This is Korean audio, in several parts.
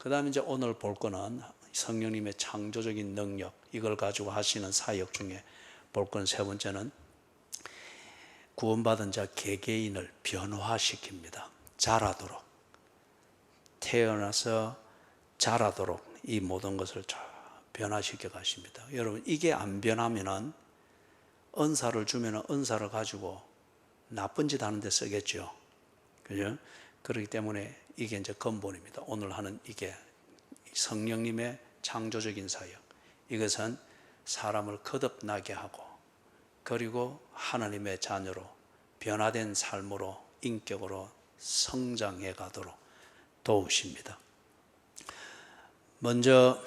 그 다음에 이제 오늘 볼 거는 성령님의 창조적인 능력, 이걸 가지고 하시는 사역 중에 볼 거는 세 번째는 구원받은 자 개개인을 변화시킵니다. 자라도록, 태어나서 자라도록 이 모든 것을 변화시켜 가십니다. 여러분, 이게 안 변하면은 은사를 주면은 은사를 가지고 나쁜 짓 하는 데 쓰겠죠. 그죠? 그렇기 때문에 이게 이제 근본입니다. 오늘 하는 이게 성령님의 창조적인 사역. 이것은 사람을 거듭나게 하고, 그리고 하나님의 자녀로 변화된 삶으로 인격으로 성장해 가도록 도우십니다. 먼저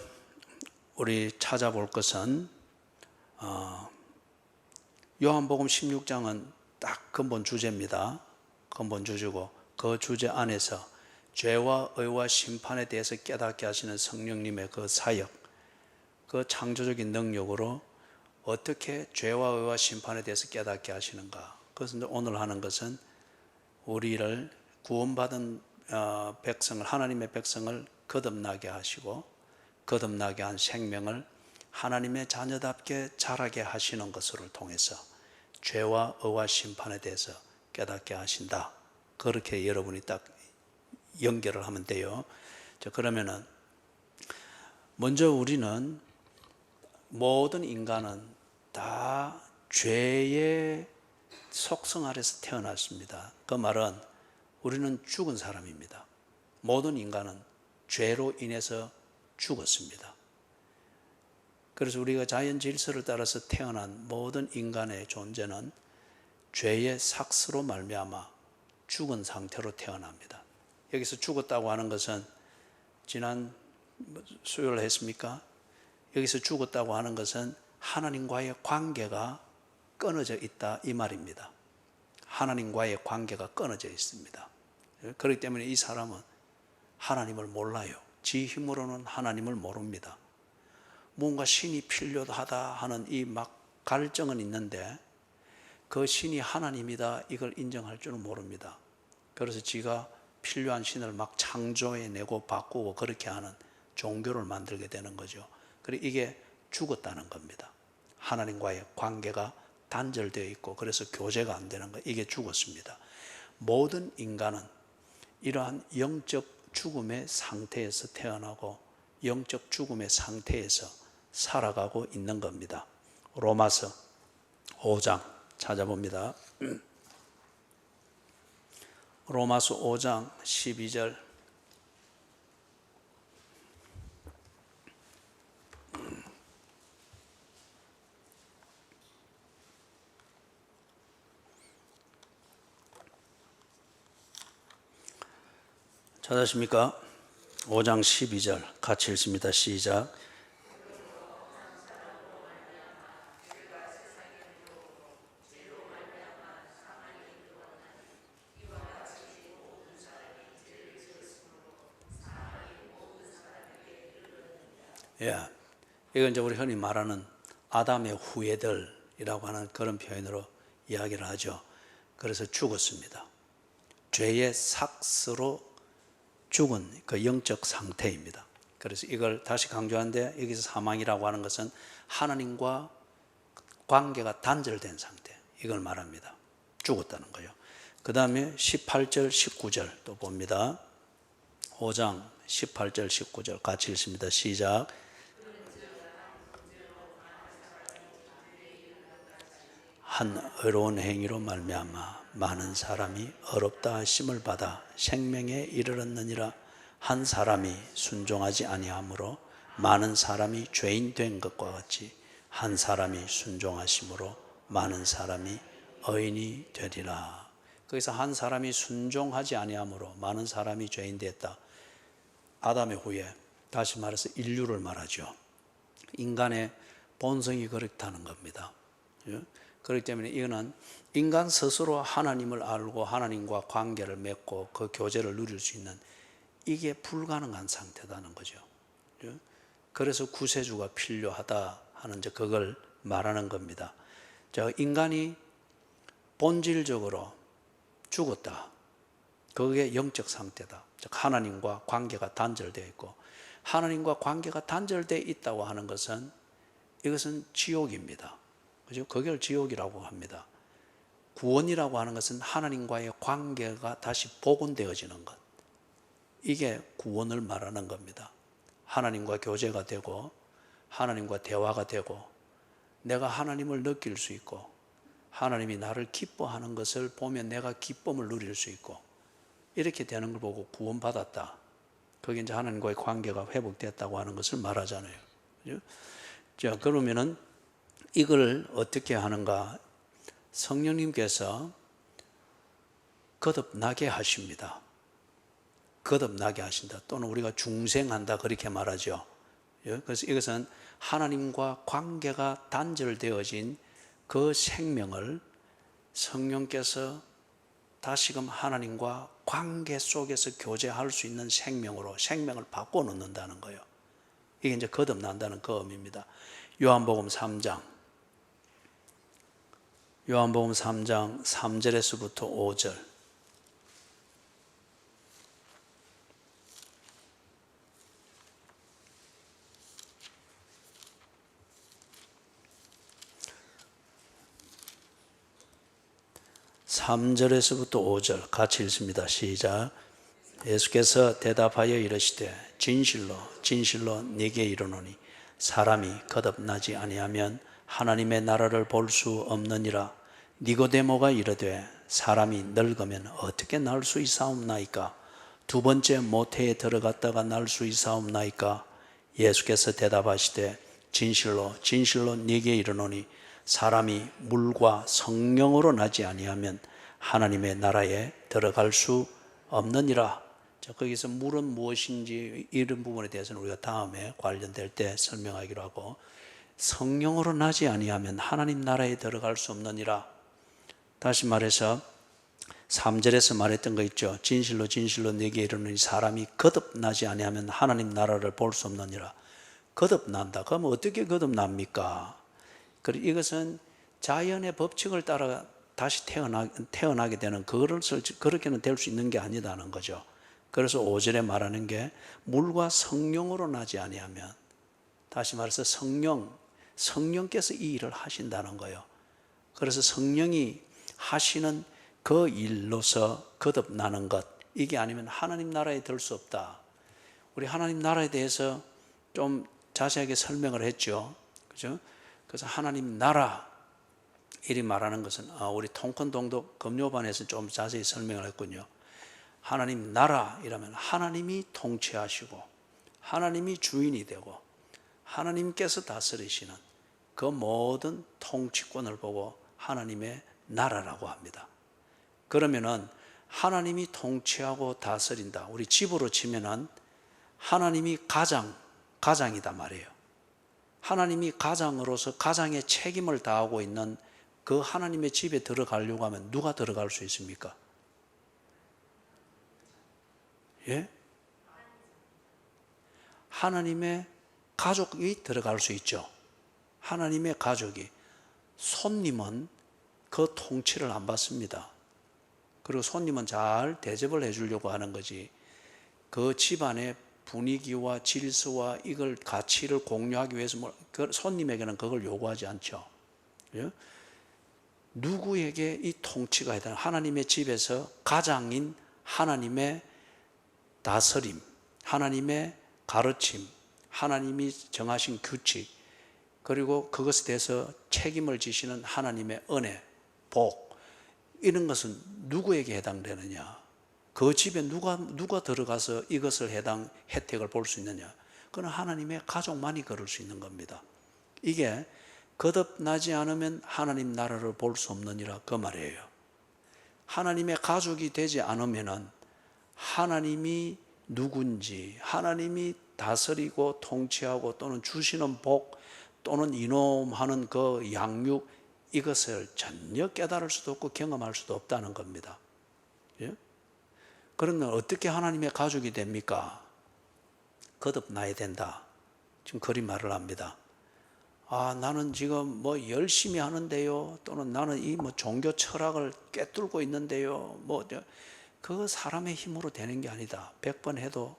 우리 찾아볼 것은 요한복음 16장은 딱 근본 주제입니다. 근본 주제고, 그 주제 안에서 죄와 의와 심판에 대해서 깨닫게 하시는 성령님의 그 사역, 그 창조적인 능력으로 어떻게 죄와 의와 심판에 대해서 깨닫게 하시는가. 그래서 오늘 하는 것은 우리를 구원받은 백성을, 하나님의 백성을 거듭나게 하시고, 거듭나게 한 생명을 하나님의 자녀답게 자라게 하시는 것을 통해서 죄와 의와 심판에 대해서 깨닫게 하신다. 그렇게 여러분이 딱 연결을 하면 돼요. 자, 그러면은 먼저 우리는, 모든 인간은 다 죄의 속성 아래서 태어났습니다. 그 말은 우리는 죽은 사람입니다. 모든 인간은 죄로 인해서 죽었습니다. 그래서 우리가 자연 질서를 따라서 태어난 모든 인간의 존재는 죄의 삭스로 말미암아 죽은 상태로 태어납니다. 여기서 죽었다고 하는 것은 지난 수요일 했습니까? 여기서 죽었다고 하는 것은 하나님과의 관계가 끊어져 있다, 이 말입니다. 하나님과의 관계가 끊어져 있습니다. 그렇기 때문에 이 사람은 하나님을 몰라요. 지 힘으로는 하나님을 모릅니다. 뭔가 신이 필요하다 하는 이 막 갈증은 있는데 그 신이 하나님이다 이걸 인정할 줄은 모릅니다. 그래서 지가 필요한 신을 막 창조해내고 바꾸고 그렇게 하는 종교를 만들게 되는 거죠. 그리고 이게 죽었다는 겁니다. 하나님과의 관계가 단절되어 있고, 그래서 교제가 안 되는 거, 이게 죽었습니다. 모든 인간은 이러한 영적 죽음의 상태에서 태어나고 영적 죽음의 상태에서 살아가고 있는 겁니다. 로마서 5장 찾아봅니다. 로마서 5장 12절. 찾으십니까? 5장 12절 같이 읽습니다. 시작. 예, 이건 이제 우리 흔히 말하는 아담의 후예들이라고 하는 그런 표현으로 이야기를 하죠. 그래서 죽었습니다. 죄의 삭스로 죽은 그 영적 상태입니다. 그래서 이걸 다시 강조하는데, 여기서 사망이라고 하는 것은 하나님과 관계가 단절된 상태, 이걸 말합니다. 죽었다는 거예요. 그 다음에 18절 19절 또 봅니다. 5장 18절 19절 같이 읽습니다. 시작. 한 의로운 행위로 말미암아 많은 사람이 어렵다 하심을 받아 생명에 이르렀느니라. 한 사람이 순종하지 아니하므로 많은 사람이 죄인 된 것과 같이 한 사람이 순종하심으로 많은 사람이 의인이 되리라. 거기서 한 사람이 순종하지 아니하므로 많은 사람이 죄인 됐다. 아담의 후예, 다시 말해서 인류를 말하죠. 인간의 본성이 그렇다는 겁니다. 그렇기 때문에 이거는 인간 스스로 하나님을 알고 하나님과 관계를 맺고 그 교제를 누릴 수 있는, 이게 불가능한 상태라는 거죠. 그래서 구세주가 필요하다 하는 이제 그걸 말하는 겁니다. 자, 인간이 본질적으로 죽었다. 그게 영적 상태다. 즉 하나님과 관계가 단절되어 있고, 하나님과 관계가 단절되어 있다고 하는 것은 이것은 지옥입니다. 그죠? 그걸 지옥이라고 합니다. 구원이라고 하는 것은 하나님과의 관계가 다시 복원되어지는 것. 이게 구원을 말하는 겁니다. 하나님과 교제가 되고 하나님과 대화가 되고 내가 하나님을 느낄 수 있고 하나님이 나를 기뻐하는 것을 보면 내가 기쁨을 누릴 수 있고 이렇게 되는 걸 보고 구원받았다. 그게 이제 하나님과의 관계가 회복됐다고 하는 것을 말하잖아요. 그죠? 자, 그러면은 이걸 어떻게 하는가? 성령님께서 거듭나게 하십니다. 거듭나게 하신다. 또는 우리가 중생한다 그렇게 말하죠. 그래서 이것은 하나님과 관계가 단절되어진 그 생명을 성령께서 다시금 하나님과 관계 속에서 교제할 수 있는 생명으로 생명을 바꿔놓는다는 거예요. 이게 이제 거듭난다는 그 의미입니다. 요한복음 3장 3절에서부터 5절. (3절에서부터) 5절 같이 읽습니다. 시작. 예수께서 대답하여 이르시되 진실로 진실로 네게 이르노니 사람이 거듭나지 아니하면 하나님의 나라를 볼 수 없느니라. 니고데모가 이르되 사람이 늙으면 어떻게 날 수 있사옵나이까? 두 번째 모태에 들어갔다가 날 수 있사옵나이까? 예수께서 대답하시되 진실로 진실로 네게 이르노니 사람이 물과 성령으로 나지 아니하면 하나님의 나라에 들어갈 수 없느니라. 자, 거기서 물은 무엇인지 이런 부분에 대해서는 우리가 다음에 관련될 때 설명하기로 하고, 성령으로 나지 아니하면 하나님 나라에 들어갈 수 없느니라. 다시 말해서 3절에서 말했던 거 있죠. 진실로 진실로 네게 이르노니 사람이 거듭나지 아니하면 하나님 나라를 볼 수 없느니라. 거듭난다. 그러면 어떻게 거듭납니까? 그리고 이것은 자연의 법칙을 따라 다시 태어나게 되는 그것을 그렇게는 될 수 있는 게 아니다는 거죠. 그래서 5절에 말하는 게 물과 성령으로 나지 아니하면, 다시 말해서 성령께서 이 일을 하신다는 거예요. 그래서 성령이 하시는 그 일로서 거듭나는 것, 이게 아니면 하나님 나라에 들 수 없다. 우리 하나님 나라에 대해서 좀 자세하게 설명을 했죠. 그죠? 그래서 하나님 나라 이리 말하는 것은 우리 통큰동독 금요반에서 좀 자세히 설명을 했군요. 하나님 나라이라면 하나님이 통치하시고 하나님이 주인이 되고 하나님께서 다스리시는 그 모든 통치권을 보고 하나님의 나라라고 합니다. 그러면은 하나님이 통치하고 다스린다. 우리 집으로 치면은 하나님이 가장이다 말이에요. 하나님이 가장으로서 가장의 책임을 다하고 있는 그 하나님의 집에 들어가려고 하면 누가 들어갈 수 있습니까? 예? 하나님의 가족이 들어갈 수 있죠. 하나님의 가족이. 손님은 그 통치를 안 받습니다. 그리고 손님은 잘 대접을 해주려고 하는 거지, 그 집안의 분위기와 질서와 이걸 가치를 공유하기 위해서 손님에게는 그걸 요구하지 않죠. 예? 누구에게 이 통치가 해야 되나? 하나님의 집에서 가장인 하나님의 다스림, 하나님의 가르침, 하나님이 정하신 규칙, 그리고 그것에 대해서 책임을 지시는 하나님의 은혜, 복, 이런 것은 누구에게 해당되느냐? 그 집에 누가 들어가서 이것을 혜택을 볼 수 있느냐? 그건 하나님의 가족만이 그럴 수 있는 겁니다. 이게 거듭나지 않으면 하나님 나라를 볼 수 없느니라 그 말이에요. 하나님의 가족이 되지 않으면은 하나님이 누군지, 하나님이 다스리고 통치하고 또는 주시는 복 또는 이놈하는 그 양육, 이것을 전혀 깨달을 수도 없고 경험할 수도 없다는 겁니다. 예? 그러면 어떻게 하나님의 가족이 됩니까? 거듭나야 된다. 지금 그리 말을 합니다. 나는 지금 열심히 하는데요. 또는 나는 이 종교 철학을 꿰뚫고 있는데요. 그 사람의 힘으로 되는 게 아니다. 100번 해도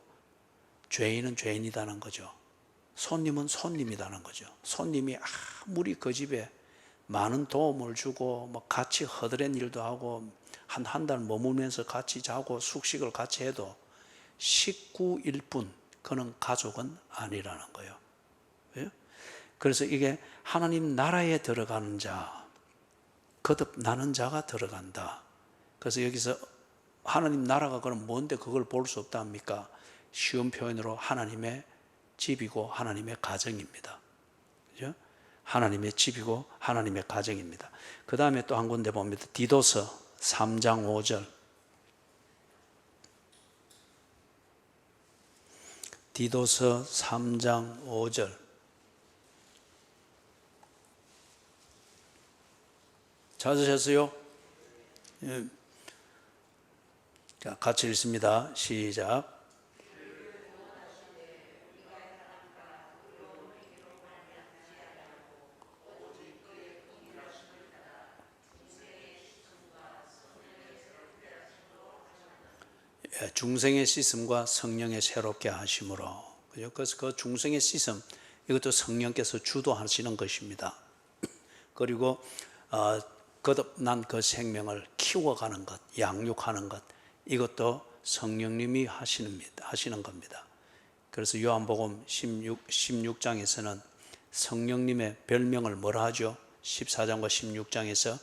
죄인은 죄인이다는 거죠. 손님은 손님이다는 거죠. 손님이 아무리 그 집에 많은 도움을 주고 뭐 같이 허드렛 일도 하고 한 달 머물면서 같이 자고 숙식을 같이 해도 식구 일뿐 그는 가족은 아니라는 거예요. 예? 그래서 이게 하나님 나라에 들어가는 자, 거듭나는 자가 들어간다. 그래서 여기서 하나님 나라가 그럼 뭔데 그걸 볼 수 없다 합니까? 쉬운 표현으로 하나님의 집이고 하나님의 가정입니다. 그죠? 하나님의 집이고 하나님의 가정입니다. 그 다음에 또 한 군데 봅니다. 디도서 3장 5절. 디도서 3장 5절. 찾으셨어요? 예. 자, 같이 읽습니다. 시작. 중생의 씻음과 성령의 새롭게 하심으로. 그래서 그 중생의 씻음, 이것도 성령께서 주도하시는 것입니다. 그리고 거듭난 그 생명을 키워가는 것, 양육하는 것, 이것도 성령님이 하시는 겁니다. 그래서 요한복음 16장에서는 성령님의 별명을 뭐라 하죠? 14장과 16장에서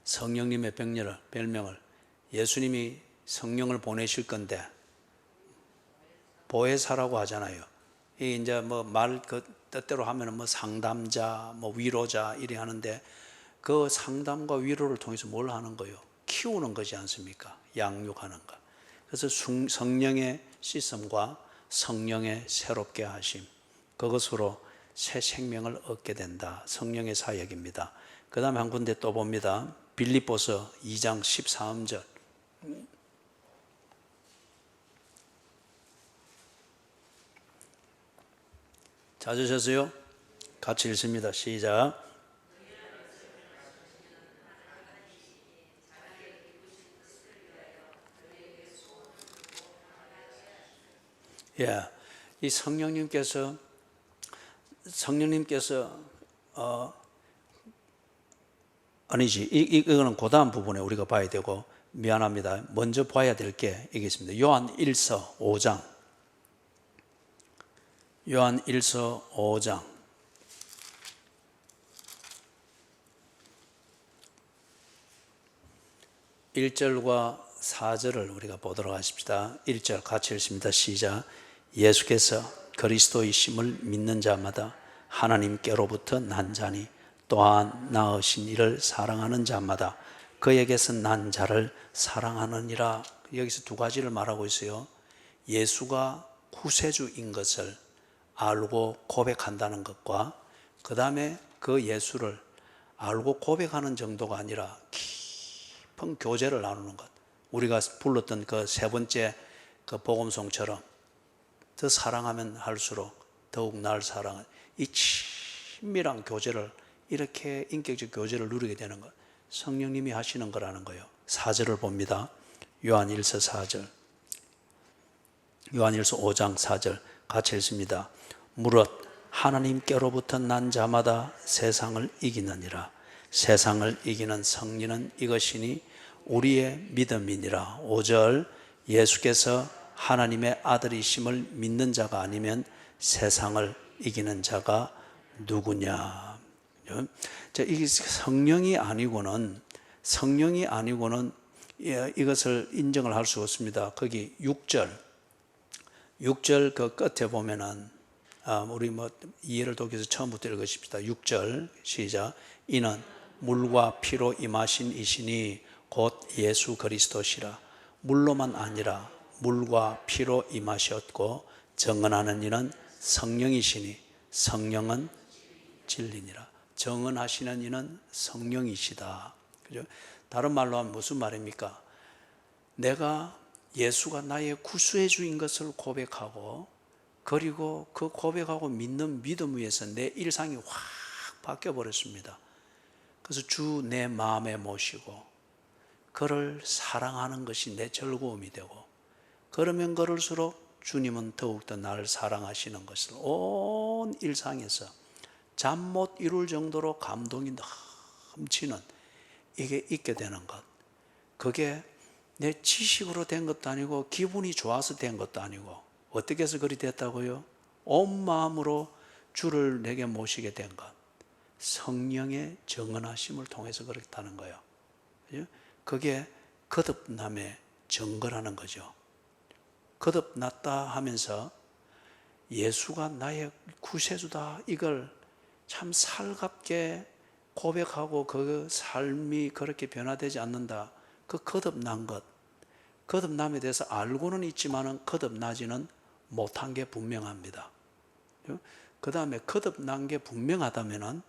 성령님의 별명을 예수님이 성령을 보내실 건데 보혜사라고 하잖아요. 이 이제 뭐 말 그 뜻대로 하면은 뭐 상담자, 뭐 위로자 이래 하는데 그 상담과 위로를 통해서 뭘 하는 거예요? 키우는 거지 않습니까? 양육하는 것. 그래서 성령의 씻음과 성령의 새롭게 하심, 그것으로 새 생명을 얻게 된다. 성령의 사역입니다. 그 다음에 한 군데 또 봅니다. 빌립보서 2장 13절. 찾으셨어요? 같이 읽습니다. 시작. 예, 이 성령님께서 아니지, 이거는 그 다음 부분에 우리가 봐야 되고, 미안합니다. 먼저 봐야 될 게 이게 있습니다. 요한 1서 5장. 요한 1서 5장. 1절과 4절을 우리가 보도록 하십시다. 1절 같이 읽습니다. 시작. 예수께서 그리스도이심을 믿는 자마다 하나님께로부터 난 자니 또한 낳으신 이를 사랑하는 자마다 그에게서 난 자를 사랑하느니라. 여기서 두 가지를 말하고 있어요. 예수가 구세주인 것을 알고 고백한다는 것과 그 다음에 그 예수를 알고 고백하는 정도가 아니라 깊은 교제를 나누는 것. 우리가 불렀던 그 세 번째 그 복음송처럼 더 사랑하면 할수록 더욱 날 사랑한 이 친밀한 교제를, 이렇게 인격적 교제를 누리게 되는 것, 성령님이 하시는 거라는 거예요. 4절을 봅니다. 요한 1서 4절. 요한 1서 5장 4절 같이 읽습니다. 무릇 하나님께로부터 난 자마다 세상을 이기느니라. 세상을 이기는 승리는 이것이니 우리의 믿음이니라. 5절 예수께서 하나님의 아들이심을 믿는 자가 아니면 세상을 이기는 자가 누구냐. 이 성령이 아니고는 이것을 인정을 할 수 없습니다. 거기 6절 그 끝에 보면은 우리 뭐 이해를 돕기 위해서 처음부터 읽으십시다. 6절 시작. 이는 물과 피로 임하신 이시니 곧 예수 그리스도시라. 물로만 아니라 물과 피로 임하셨고 정언하는 이는 성령이시니 성령은 진리니라. 정언하시는 이는 성령이시다. 그죠? 다른 말로 하면 무슨 말입니까? 내가 예수가 나의 구수의 주인 것을 고백하고, 그리고 그 고백하고 믿는 믿음 위에서 내 일상이 확 바뀌어 버렸습니다. 그래서 주 내 마음에 모시고, 그를 사랑하는 것이 내 즐거움이 되고, 그러면 그럴수록 주님은 더욱더 나를 사랑하시는 것을 온 일상에서 잠 못 이룰 정도로 감동이 넘치는 이게 있게 되는 것. 그게 내 지식으로 된 것도 아니고 기분이 좋아서 된 것도 아니고 어떻게 해서 그리 됐다고요? 온 마음으로 주를 내게 모시게 된 것. 성령의 정언하심을 통해서 그렇다는 거예요. 그게 거듭남의 증거라는 거죠. 거듭났다 하면서 예수가 나의 구세주다, 이걸 참 살갑게 고백하고 그 삶이 그렇게 변화되지 않는다. 그 거듭난 것, 거듭남에 대해서 알고는 있지만 거듭나지는 못한 게 분명합니다. 그 다음에 거듭난 게 분명하다면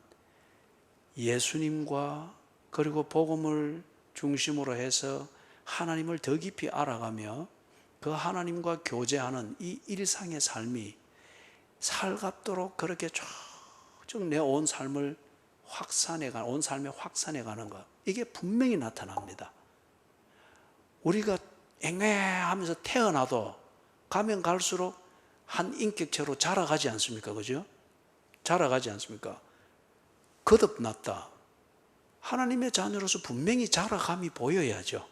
예수님과 그리고 복음을 중심으로 해서 하나님을 더 깊이 알아가며 그 하나님과 교제하는 이 일상의 삶이 살갑도록 그렇게 쭉 내 온 삶을 온 삶에 확산해 가는 것, 이게 분명히 나타납니다. 우리가 앵애하면서 태어나도 가면 갈수록 한 인격체로 자라가지 않습니까? 그죠? 자라가지 않습니까? 거듭났다. 하나님의 자녀로서 분명히 자라감이 보여야죠.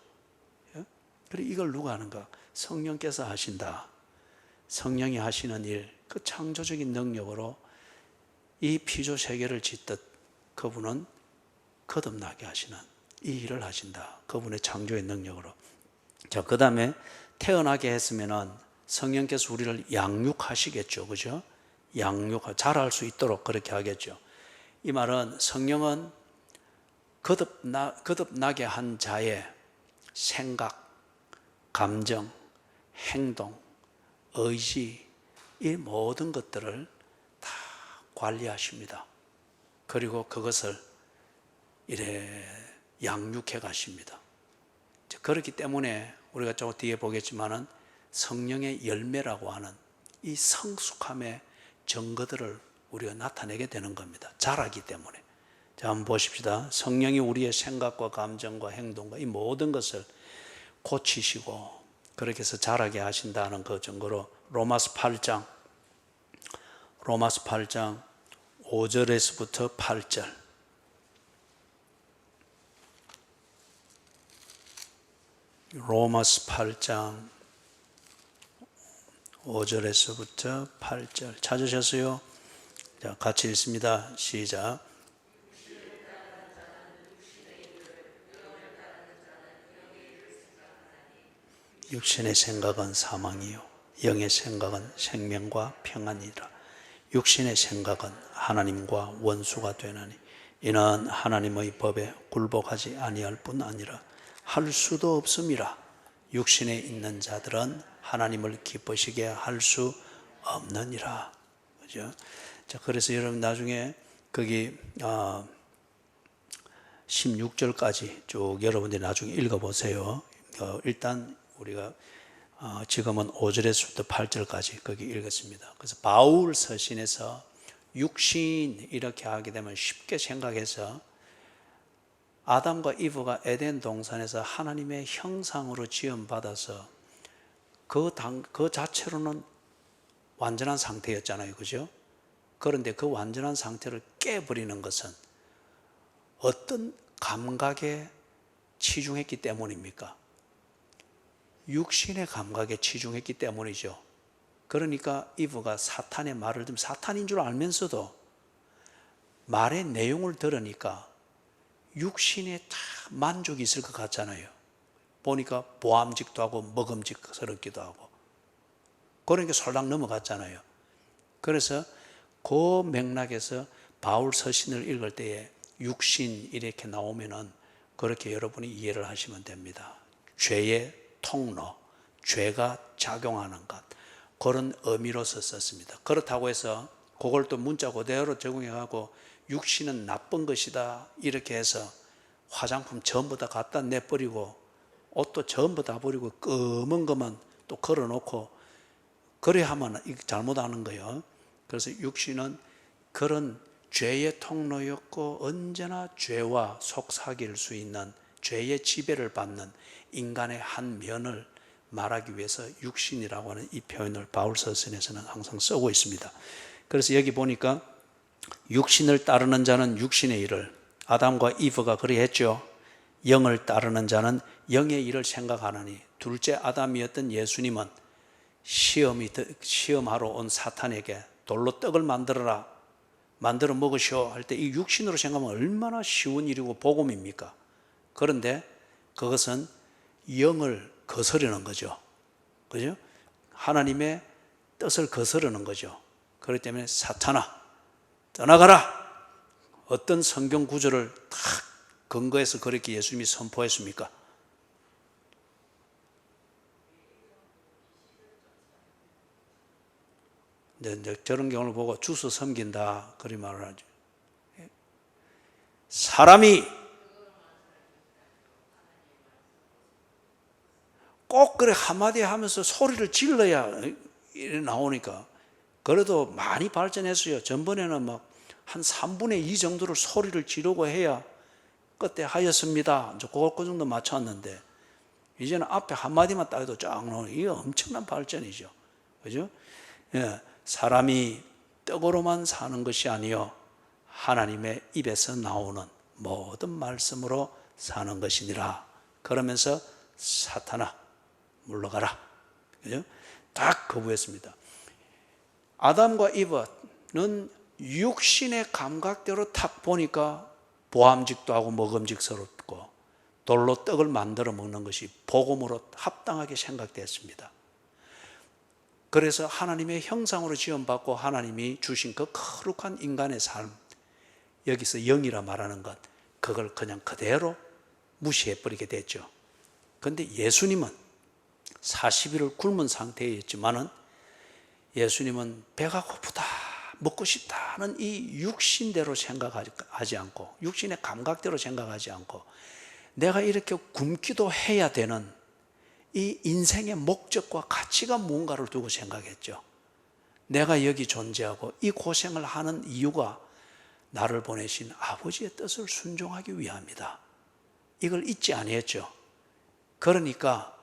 그리고 이걸 누가 하는가? 성령께서 하신다. 성령이 하시는 일, 그 창조적인 능력으로 이 피조 세계를 짓듯 그분은 거듭나게 하시는 이 일을 하신다. 그분의 창조의 능력으로. 자, 그 다음에 태어나게 했으면은 성령께서 우리를 양육하시겠죠. 그죠? 자랄 수 있도록 그렇게 하겠죠. 이 말은 성령은 거듭나게 한 자의 생각, 감정, 행동, 의지, 이 모든 것들을 다 관리하십니다. 그리고 그것을 이래 양육해 가십니다. 그렇기 때문에 우리가 조금 뒤에 보겠지만은 성령의 열매라고 하는 이 성숙함의 증거들을 우리가 나타내게 되는 겁니다. 자라기 때문에. 자, 한번 보십시다. 성령이 우리의 생각과 감정과 행동과 이 모든 것을 고치시고 그렇게 해서 자라게 하신다는 그 증거로 로마서 8장 5절에서부터 8절, 로마서 8장 5절에서부터 8절 찾으셨어요? 자, 같이 읽습니다. 시작. 육신의 생각은 사망이요 영의 생각은 생명과 평안이라. 육신의 생각은 하나님과 원수가 되나니 이는 하나님의 법에 굴복하지 아니할 뿐 아니라 할 수도 없음이라. 육신에 있는 자들은 하나님을 기쁘시게 할 수 없느니라. 그죠? 자, 그래서 여러분 나중에 거기 16절까지 쭉 여러분들이 나중에 읽어보세요. 일단 우리가 지금은 5절에서부터 8절까지 거기 읽었습니다. 그래서 바울 서신에서 육신 이렇게 하게 되면 쉽게 생각해서 아담과 이브가 에덴 동산에서 하나님의 형상으로 지음받아서 그 자체로는 완전한 상태였잖아요. 그죠? 그런데 그 완전한 상태를 깨버리는 것은 어떤 감각에 치중했기 때문입니까? 육신의 감각에 치중했기 때문이죠. 그러니까 이브가 사탄의 말을 듣면 사탄인 줄 알면서도 말의 내용을 들으니까 육신에 다 만족이 있을 것 같잖아요. 보니까 보암직도 하고 먹음직스럽기도 하고 그러니까 솔랑 넘어갔잖아요. 그래서 그 맥락에서 바울 서신을 읽을 때에 육신 이렇게 나오면은 그렇게 여러분이 이해를 하시면 됩니다. 죄의 통로, 죄가 작용하는 것, 그런 의미로서 썼습니다. 그렇다고 해서 그걸 또 문자 그대로 적용해가고 육신은 나쁜 것이다 이렇게 해서 화장품 전부 다 갖다 내버리고 옷도 전부 다 버리고 검은 것만 또 걸어놓고 그래 하면 잘못하는 거예요. 그래서 육신은 그런 죄의 통로였고 언제나 죄와 속삭일 수 있는 죄의 지배를 받는 인간의 한 면을 말하기 위해서 육신이라고 하는 이 표현을 바울 서신에서는 항상 쓰고 있습니다. 그래서 여기 보니까 육신을 따르는 자는 육신의 일을, 아담과 이브가 그리했죠. 영을 따르는 자는 영의 일을 생각하느니, 둘째 아담이었던 예수님은 시험하러 온 사탄에게 돌로 떡을 만들어라, 만들어 먹으시오 할 때 이 육신으로 생각하면 얼마나 쉬운 일이고 복음입니까? 그런데 그것은 영을 거스르는 거죠. 그죠? 하나님의 뜻을 거스르는 거죠. 그렇기 때문에 사탄아, 떠나가라! 어떤 성경 구절을 딱 근거해서 그렇게 예수님이 선포했습니까? 근데 저런 경우를 보고 주서 섬긴다 그리 말을 하죠. 사람이 꼭 그래 한마디 하면서 소리를 질러야 이래 나오니까, 그래도 많이 발전했어요. 전번에는 막 한 3분의 2 정도를 소리를 지르고 해야 그때 하였습니다. 그 정도 맞췄는데, 이제는 앞에 한마디만 딱 해도 쫙 나오는, 이게 엄청난 발전이죠. 그죠? 예, 사람이 떡으로만 사는 것이 아니요 하나님의 입에서 나오는 모든 말씀으로 사는 것이니라. 그러면서 사탄아 물러가라. 그죠? 딱 거부했습니다. 아담과 이브는 육신의 감각대로 탁 보니까 보암직도 하고 먹음직스럽고 돌로 떡을 만들어 먹는 것이 복음으로 합당하게 생각됐습니다. 그래서 하나님의 형상으로 지음받고 하나님이 주신 그 거룩한 인간의 삶, 여기서 영이라 말하는 것, 그걸 그냥 그대로 무시해버리게 됐죠. 그런데 예수님은 40일을 굶은 상태였지만은, 예수님은 배가 고프다, 먹고 싶다는 이 육신대로 생각하지 않고, 육신의 감각대로 생각하지 않고, 내가 이렇게 굶기도 해야 되는 이 인생의 목적과 가치가 뭔가를 두고 생각했죠. 내가 여기 존재하고 이 고생을 하는 이유가 나를 보내신 아버지의 뜻을 순종하기 위함이다. 이걸 잊지 아니했죠. 그러니까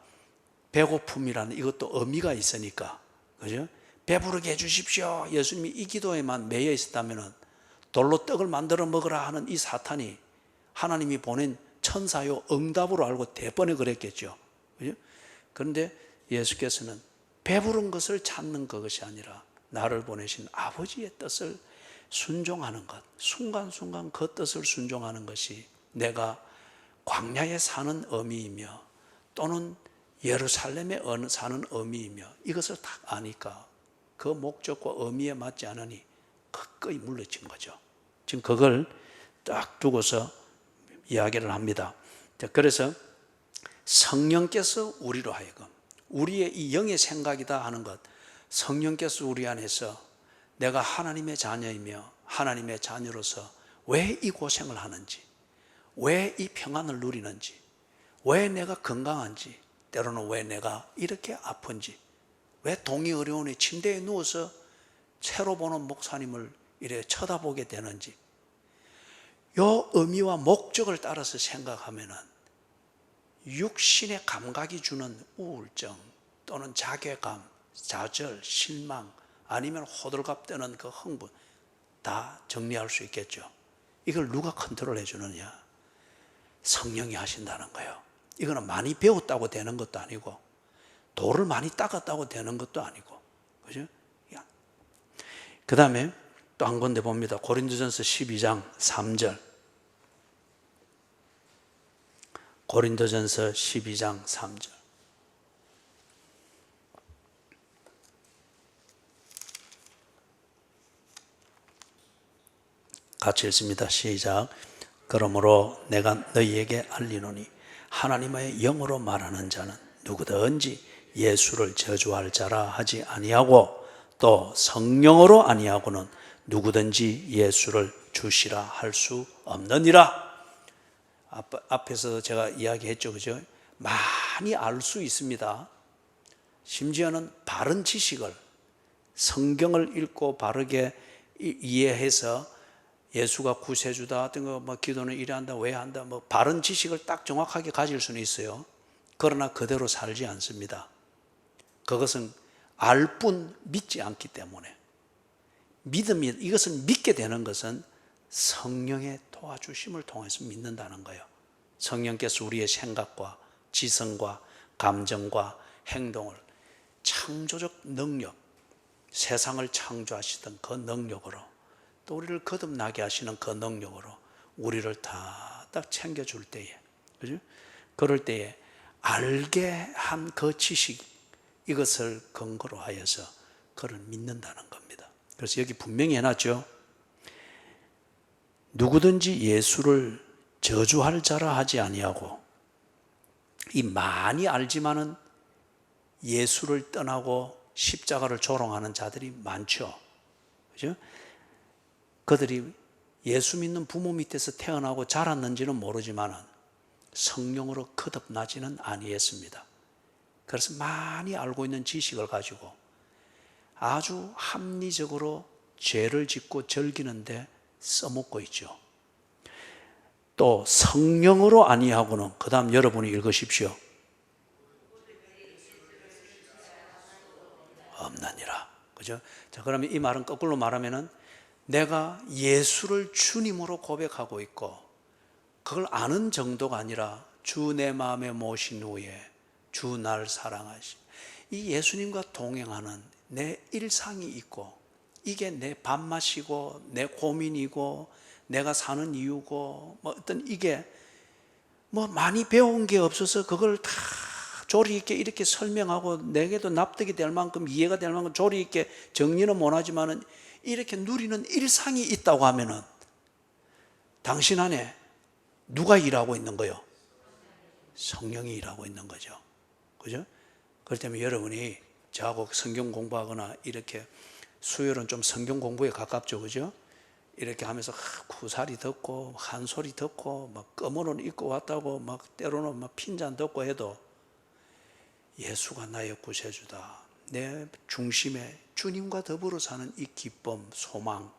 배고픔이라는 이것도 의미가 있으니까, 그죠? 배부르게 해주십시오. 예수님이 이 기도에만 매여 있었다면 돌로 떡을 만들어 먹으라 하는 이 사탄이 하나님이 보낸 천사요 응답으로 알고 대번에 그랬겠죠. 그죠? 그런데 예수께서는 배부른 것을 찾는 그것이 아니라 나를 보내신 아버지의 뜻을 순종하는 것, 순간순간 그 뜻을 순종하는 것이 내가 광야에 사는 의미이며 또는 예루살렘에 사는 의미이며, 이것을 딱 아니까 그 목적과 의미에 맞지 않으니 기꺼이 물러진 거죠. 지금 그걸 딱 두고서 이야기를 합니다. 그래서 성령께서 우리로 하여금, 우리의 이 영의 생각이다 하는 것, 성령께서 우리 안에서 내가 하나님의 자녀이며 하나님의 자녀로서 왜 이 고생을 하는지, 왜 이 평안을 누리는지, 왜 내가 건강한지, 때로는 왜 내가 이렇게 아픈지, 왜 동이 어려우니 침대에 누워서 채로 보는 목사님을 이렇게 쳐다보게 되는지, 요 의미와 목적을 따라서 생각하면은 육신의 감각이 주는 우울증 또는 자괴감, 좌절, 실망, 아니면 호들갑 떠는 그 흥분 다 정리할 수 있겠죠. 이걸 누가 컨트롤해 주느냐? 성령이 하신다는 거예요. 이거는 많이 배웠다고 되는 것도 아니고 돌을 많이 닦았다고 되는 것도 아니고, 그죠? 그 다음에 또 한 군데 봅니다. 고린도전서 12장 3절. 고린도전서 12장 3절. 같이 읽습니다. 시작. 그러므로 내가 너희에게 알리노니 하나님의 영으로 말하는 자는 누구든지 예수를 저주할 자라 하지 아니하고 또 성령으로 아니하고는 누구든지 예수를 주시라 할 수 없느니라. 앞에서 제가 이야기했죠, 그죠? 많이 알 수 있습니다. 심지어는 바른 지식을, 성경을 읽고 바르게 이해해서 예수가 구세주다 하던 거, 뭐 기도는 이래 한다, 왜 한다, 뭐 바른 지식을 딱 정확하게 가질 수는 있어요. 그러나 그대로 살지 않습니다. 그것은 알 뿐 믿지 않기 때문에. 믿음이, 이것을 믿게 되는 것은 성령의 도와주심을 통해서 믿는다는 거예요. 성령께서 우리의 생각과 지성과 감정과 행동을 창조적 능력, 세상을 창조하시던 그 능력으로, 또 우리를 거듭나게 하시는 그 능력으로 우리를 다 딱 챙겨줄 때에, 그죠? 그럴 때에 알게 한 그 지식, 이것을 근거로 하여서 그를 믿는다는 겁니다. 그래서 여기 분명히 해놨죠. 누구든지 예수를 저주할 자라 하지 아니하고, 이 많이 알지만은 예수를 떠나고 십자가를 조롱하는 자들이 많죠. 그죠? 그들이 예수 믿는 부모 밑에서 태어나고 자랐는지는 모르지만 성령으로 거듭나지는 아니했습니다. 그래서 많이 알고 있는 지식을 가지고 아주 합리적으로 죄를 짓고 즐기는데 써먹고 있죠. 또 성령으로 아니하고는, 그 다음 여러분이 읽으십시오. 없나니라. 그죠? 자, 그러면 이 말은 거꾸로 말하면은 내가 예수를 주님으로 고백하고 있고, 그걸 아는 정도가 아니라 주 내 마음에 모신 후에 주 날 사랑하시, 이 예수님과 동행하는 내 일상이 있고, 이게 내 밥맛이고 내 고민이고 내가 사는 이유고, 뭐 어떤 이게 뭐 많이 배운 게 없어서 그걸 다 조리 있게 이렇게 설명하고 내게도 납득이 될 만큼, 이해가 될 만큼 조리 있게 정리는 못하지만은 이렇게 누리는 일상이 있다고 하면은 당신 안에 누가 일하고 있는 거요? 성령이 일하고 있는 거죠. 그죠? 그렇기 때문에 여러분이 저하고 성경 공부하거나 이렇게, 수요일은 좀 성경 공부에 가깝죠. 그죠? 이렇게 하면서 구사리 듣고 한 소리 듣고 막 검은 옷 입고 왔다고 막 때로는 막 핀잔 듣고 해도 예수가 나의 구세주다, 내 중심에 주님과 더불어 사는 이 기쁨, 소망,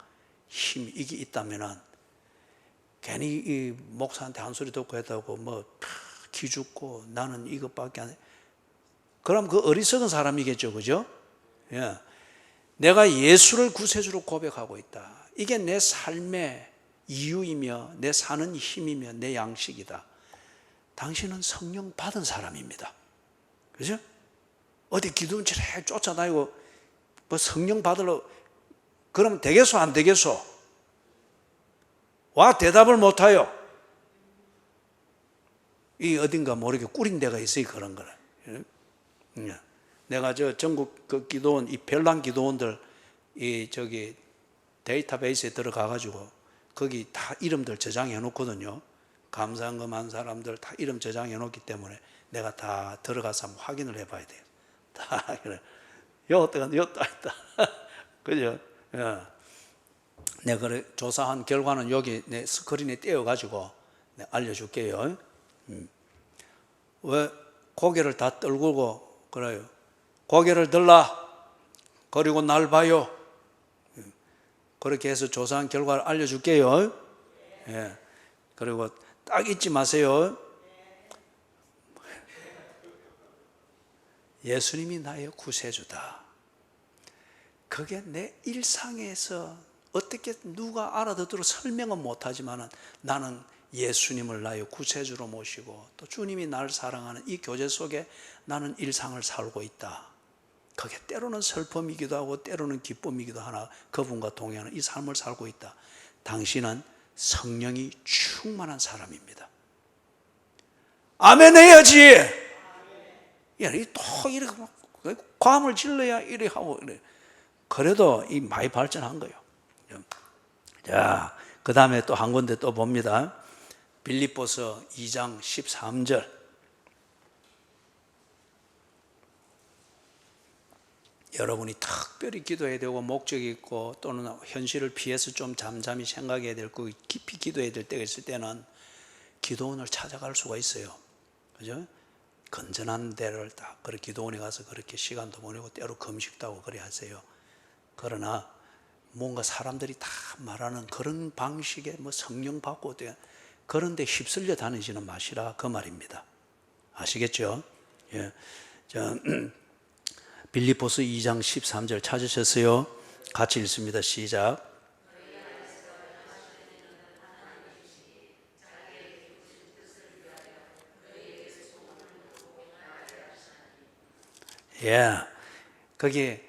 힘, 이게 있다면은 괜히 이 목사한테 한 소리 듣고 했다고 뭐 기죽고 나는 이것밖에 안 해. 그럼 그 어리석은 사람이겠죠. 그죠? 예. 내가 예수를 구세주로 고백하고 있다, 이게 내 삶의 이유이며 내 사는 힘이며 내 양식이다, 당신은 성령 받은 사람입니다. 그죠? 어디 기도원처럼 쫓아다니고 뭐 성령 받으러 그러면 되겠소 안 되겠소? 와 대답을 못해요. 이 어딘가 모르게 꾸린 데가 있어요. 그런 거라. 내가 저 전국 그 기도원, 이 별난 기도원들 이 저기 데이터베이스에 들어가 가지고 거기 다 이름들 저장해 놓거든요. 감사한 것만 사람들 다 이름 저장해 놓기 때문에 내가 다 들어가서 한번 확인을 해봐야 돼요. 다 그래. 요것도 있다. 그죠? 예. 내가 그래 조사한 결과는 여기 내 스크린에 띄워가지고 알려줄게요. 왜 고개를 다 떨구고 그래요? 고개를 들라. 그리고 날 봐요. 그렇게 해서 조사한 결과를 알려줄게요. 예. 그리고 딱 잊지 마세요. 예수님이 나의 구세주다. 그게 내 일상에서 어떻게 누가 알아듣도록 설명은 못하지만 나는 예수님을 나의 구세주로 모시고 또 주님이 나를 사랑하는 이 교제 속에 나는 일상을 살고 있다. 그게 때로는 슬픔이기도 하고 때로는 기쁨이기도 하나 그분과 동행하는 이 삶을 살고 있다. 당신은 성령이 충만한 사람입니다. 아멘 해야지. 또 이렇게 과음을 질러야 이래 하고 이래. 그래도 이 많이 발전한 거예요. 자, 그 다음에 또 한 군데 또 봅니다. 빌립보서 2장 13절. 여러분이 특별히 기도해야 되고 목적이 있고 또는 현실을 피해서 좀 잠잠히 생각해야 될 거, 깊이 기도해야 될 때가 있을 때는 기도원을 찾아갈 수가 있어요. 그죠? 건전한 데를 딱 그렇게 기도원에 가서 그렇게 시간도 보내고 때로 금식도 하고 그래 하세요. 그러나 뭔가 사람들이 다 말하는 그런 방식의 뭐 성령 받고 그런데 휩쓸려 다니지는 마시라 그 말입니다. 아시겠죠? 예. 자, 빌립보서 2장 13절 찾으셨어요? 같이 읽습니다. 시작. 예. 거기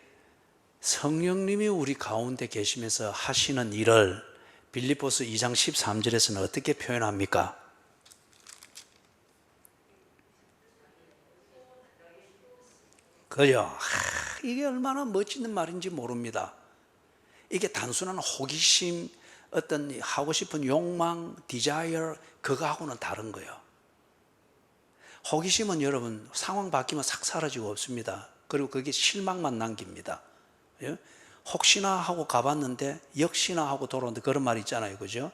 성령님이 우리 가운데 계시면서 하시는 일을 빌립보서 2장 13절에서는 어떻게 표현합니까? 그죠? 이게 얼마나 멋진 말인지 모릅니다. 이게 단순한 호기심, 어떤 하고 싶은 욕망, 디자이어, 그거하고는 다른 거예요. 호기심은 여러분 상황 바뀌면 싹 사라지고 없습니다. 그리고 그게 실망만 남깁니다. 예? 혹시나 하고 가봤는데 역시나 하고 돌아오는데 그런 말 있잖아요. 그죠?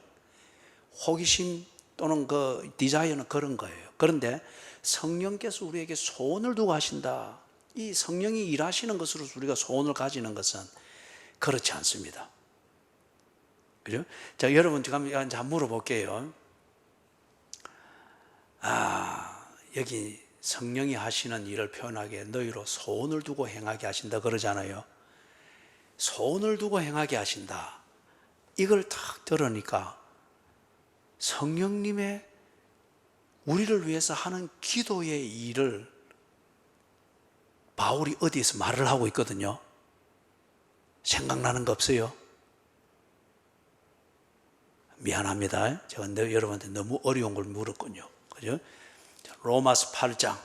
호기심 또는 그 디자이어는 그런 거예요. 그런데 성령께서 우리에게 소원을 두고 하신다. 이 성령이 일하시는 것으로 우리가 소원을 가지는 것은 그렇지 않습니다. 그죠? 자, 여러분, 제가 한번 물어볼게요. 여기 성령이 하시는 일을 표현하기에 너희로 소원을 두고 행하게 하신다 그러잖아요. 소원을 두고 행하게 하신다. 이걸 딱 들으니까 성령님의 우리를 위해서 하는 기도의 일을 바울이 어디에서 말을 하고 있거든요. 생각나는 거 없어요? 미안합니다. 제가 여러분한테 너무 어려운 걸 물었군요. 그죠? 로마서 8장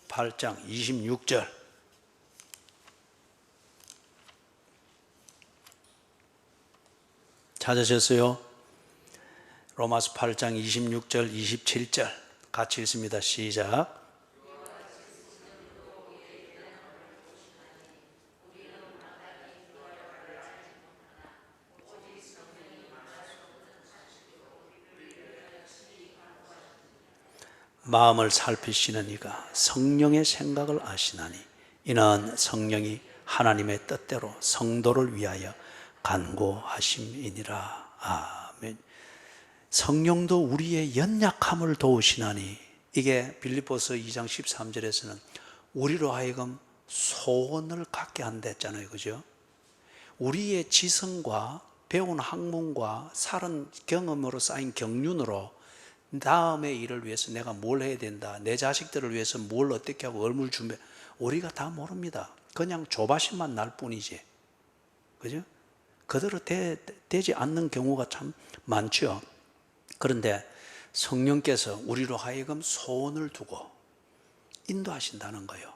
26절 찾으셨어요? 로마서 8장 26절 27절 같이 읽습니다. 시작. 마음을 살피시는 이가 성령의 생각을 아시나니 이는 성령이 하나님의 뜻대로 성도를 위하여 간구하심이니라. 아멘. 성령도 우리의 연약함을 도우시나니, 이게 빌립보서 2장 13절에서는 우리로 하여금 소원을 갖게 한다 했잖아요. 그죠? 우리의 지성과 배운 학문과 살은 경험으로 쌓인 경륜으로 다음의 일을 위해서 내가 뭘 해야 된다, 내 자식들을 위해서 뭘 어떻게 하고 얼마를 준비, 우리가 다 모릅니다. 그냥 조바심만 날 뿐이지. 그죠? 그대로 되지 않는 경우가 참 많죠. 그런데 성령께서 우리로 하여금 소원을 두고 인도하신다는 거예요.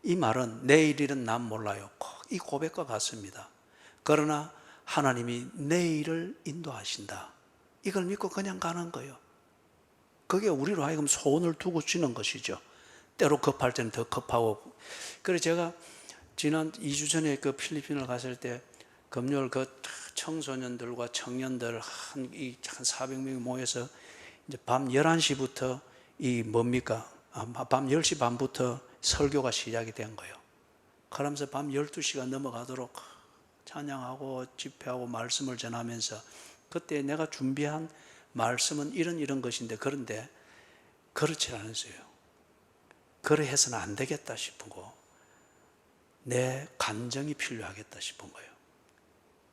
이 말은 내일일은 난 몰라요. 꼭 이 고백과 같습니다. 그러나 하나님이 내일을 인도하신다. 이걸 믿고 그냥 가는 거예요. 그게 우리로 하여금 소원을 두고 주는 것이죠. 때로 급할 때는 더 급하고. 그래서 제가 지난 2주 전에 그 필리핀을 갔을 때 금요일 그 청소년들과 청년들 한 400명이 모여서 이제 밤 11시부터 밤 10시 반부터 설교가 시작이 된 거예요. 그러면서 밤 12시가 넘어가도록 찬양하고 집회하고 말씀을 전하면서, 그때 내가 준비한 말씀은 이런 것인데, 그런데 그렇지 않았어요. 그래 해서는 안 되겠다 싶고 내 간정이 필요하겠다 싶은 거예요.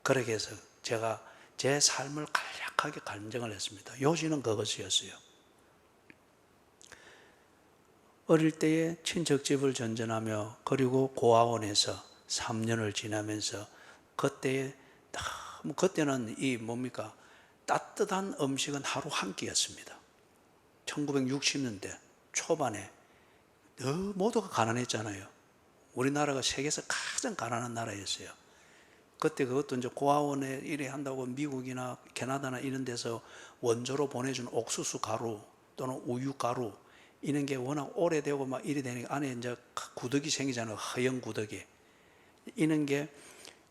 그렇게 해서 제가 제 삶을 간략하게 간증을 했습니다. 요지는 그것이었어요. 어릴 때에 친척집을 전전하며 그리고 고아원에서 3년을 지나면서 그때는 따뜻한 음식은 하루 한 끼였습니다. 1960년대 초반에 모두가 가난했잖아요. 우리나라가 세계에서 가장 가난한 나라였어요. 그때 그것도 이제 고아원에 일해 한다고 미국이나 캐나다나 이런 데서 원조로 보내준 옥수수 가루 또는 우유 가루 이런 게 워낙 오래되고 막 이래 되니까 안에 이제 구더기 생기잖아요. 허연 구더기. 이런 게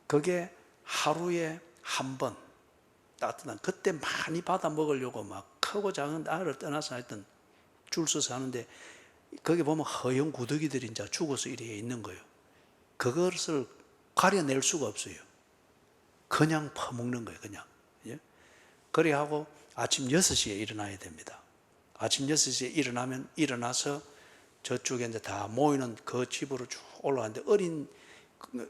그게 하루에 한 번 따뜻한, 그때 많이 받아 먹으려고 막 크고 작은 아이를 떠나서 하여튼 줄 서서 하는데 거기 보면 허연 구더기들이 이제 죽어서 이래 있는 거예요. 그것을 가려낼 수가 없어요. 그냥 퍼먹는 거예요, 그냥. 예? 그래 하고 아침 6시에 일어나야 됩니다. 아침 6시에 일어나서 저쪽에 이제 다 모이는 그 집으로 쭉 올라가는데